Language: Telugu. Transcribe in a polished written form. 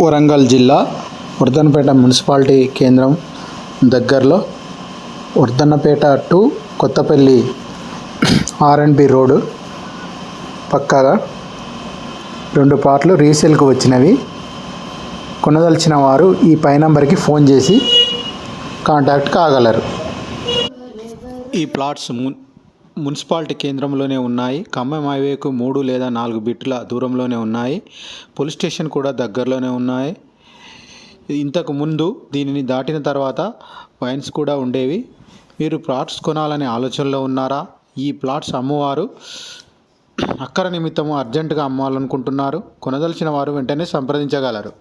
వరంగల్ జిల్లా వర్ధన్నపేట మున్సిపాలిటీ కేంద్రం దగ్గరలో Wardhannapet to Kothapalli R&B road పక్కాగా 2 ప్లాట్లు రీసేల్కి వచ్చినవి. కొనదలిచిన వారు ఈ పై నంబర్కి ఫోన్ చేసి కాంటాక్ట్ కాగలరు. ఈ ప్లాట్స్ మున్సిపాలిటీ కేంద్రంలోనే ఉన్నాయి. ఖమ్మం హైవేకు 3 లేదా 4 బిట్ల దూరంలోనే ఉన్నాయి. పోలీస్ స్టేషన్ కూడా దగ్గరలోనే ఉన్నాయి. ఇంతకు ముందు దీనిని దాటిన తర్వాత వైన్స్ కూడా ఉండేవి. మీరు ప్లాట్స్ కొనాలనే ఆలోచనలో ఉన్నారా? ఈ ప్లాట్స్ అమ్మవారు అక్కర నిమిత్తము అర్జెంటుగా అమ్మాలనుకుంటున్నారు. కొనదలిచిన వారు వెంటనే సంప్రదించగలరు.